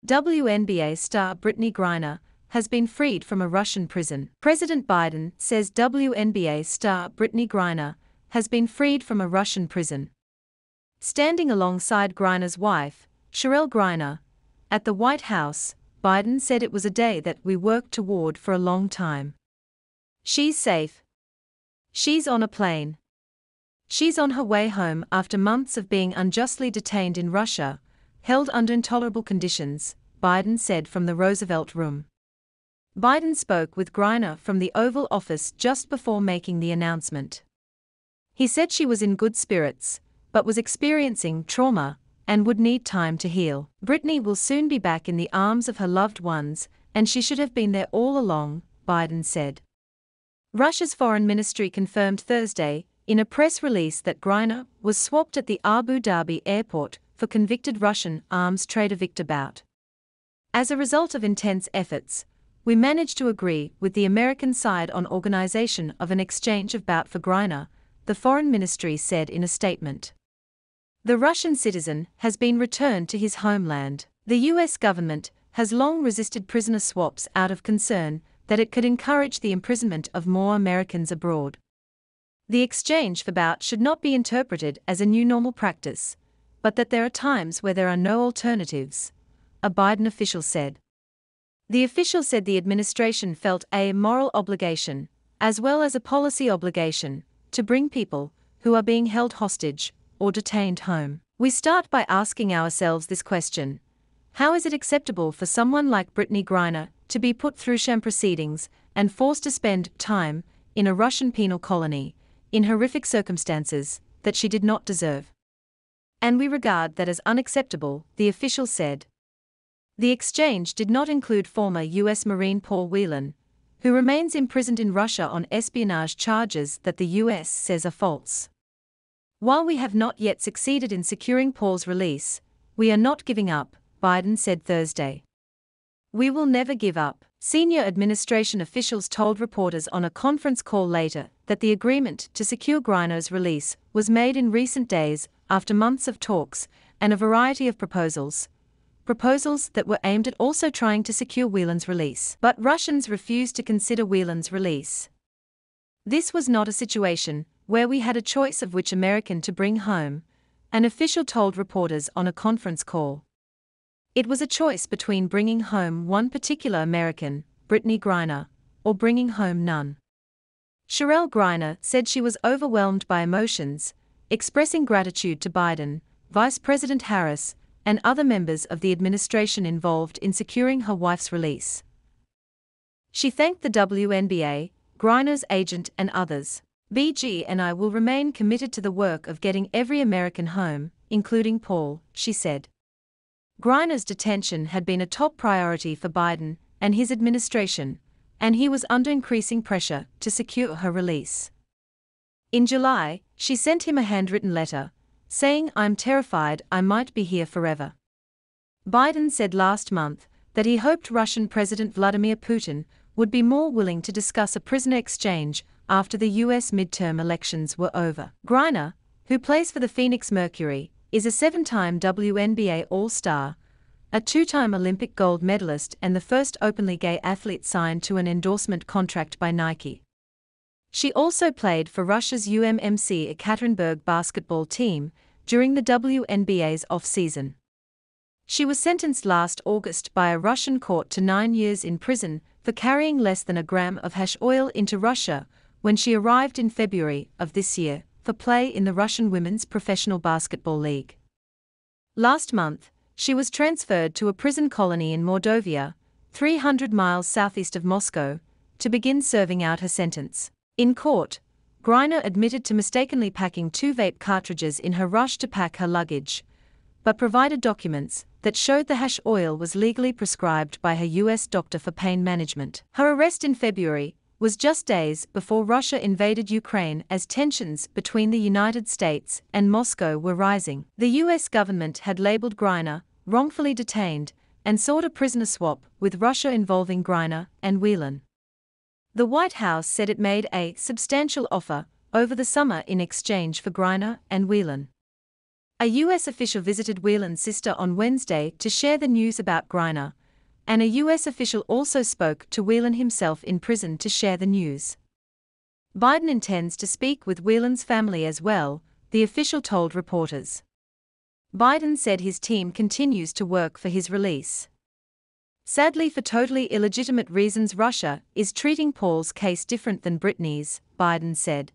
WNBA star Brittney Griner has been freed from a Russian prison. President Biden says WNBA star Brittney Griner has been freed from a Russian prison. Standing alongside Griner's wife, Cherelle Griner, at the White House, Biden said it was a day that we worked toward for a long time. She's safe. She's on a plane. She's on her way home after months of being unjustly detained in Russia, held under intolerable conditions, Biden said from the Roosevelt Room. Biden spoke with Griner from the Oval Office just before making the announcement. He said she was in good spirits, but was experiencing trauma and would need time to heal. Brittney will soon be back in the arms of her loved ones, and she should have been there all along, Biden said. Russia's foreign ministry confirmed Thursday, in a press release, that Griner was swapped at the Abu Dhabi airport for convicted Russian arms trader Viktor Bout. As a result of intense efforts, we managed to agree with the American side on organization of an exchange of Bout for Griner, the foreign ministry said in a statement. The Russian citizen has been returned to his homeland. The U.S. government has long resisted prisoner swaps out of concern that it could encourage the imprisonment of more Americans abroad. The exchange for Bout should not be interpreted as a new normal practice, but that there are times where there are no alternatives, a Biden official said. The official said the administration felt a moral obligation, as well as a policy obligation, to bring people who are being held hostage or detained home. We start by asking ourselves this question: how is it acceptable for someone like Brittney Griner to be put through sham proceedings and forced to spend time in a Russian penal colony, in horrific circumstances that she did not deserve? And we regard that as unacceptable, the official said. The exchange did not include former U.S. Marine Paul Whelan, who remains imprisoned in Russia on espionage charges that the U.S. says are false. While we have not yet succeeded in securing Paul's release, we are not giving up, Biden said Thursday. We will never give up. Senior administration officials told reporters on a conference call later that the agreement to secure Griner's release was made in recent days after months of talks and a variety of proposals that were aimed at also trying to secure Whelan's release. But Russians refused to consider Whelan's release. This was not a situation where we had a choice of which American to bring home, an official told reporters on a conference call. It was a choice between bringing home one particular American, Brittney Griner, or bringing home none. Cherelle Griner said she was overwhelmed by emotions, expressing gratitude to Biden, Vice President Harris, and other members of the administration involved in securing her wife's release. She thanked the WNBA, Griner's agent, and others. BG and I will remain committed to the work of getting every American home, including Paul, she said. Griner's detention had been a top priority for Biden and his administration, and he was under increasing pressure to secure her release. In July, she sent him a handwritten letter, saying, "I'm terrified I might be here forever." Biden said last month that he hoped Russian President Vladimir Putin would be more willing to discuss a prisoner exchange after the U.S. midterm elections were over. Griner, who plays for the Phoenix Mercury, is a 7-time WNBA All-Star, a 2-time Olympic gold medalist and the first openly gay athlete signed to an endorsement contract by Nike. She also played for Russia's UMMC Ekaterinburg basketball team during the WNBA's off-season. She was sentenced last August by a Russian court to 9 years in prison for carrying less than a gram of hash oil into Russia when she arrived in February of this year for play in the Russian Women's Professional Basketball League. Last month, she was transferred to a prison colony in Mordovia, 300 miles southeast of Moscow, to begin serving out her sentence. In court, Griner admitted to mistakenly packing 2 vape cartridges in her rush to pack her luggage, but provided documents that showed the hash oil was legally prescribed by her U.S. doctor for pain management. Her arrest in February was just days before Russia invaded Ukraine as tensions between the United States and Moscow were rising. The U.S. government had labeled Griner wrongfully detained and sought a prisoner swap with Russia involving Griner and Whelan. The White House said it made a substantial offer over the summer in exchange for Griner and Whelan. A U.S. official visited Whelan's sister on Wednesday to share the news about Griner, and a U.S. official also spoke to Whelan himself in prison to share the news. Biden intends to speak with Whelan's family as well, the official told reporters. Biden said his team continues to work for his release. Sadly, for totally illegitimate reasons, Russia is treating Paul's case different than Brittney's, Biden said.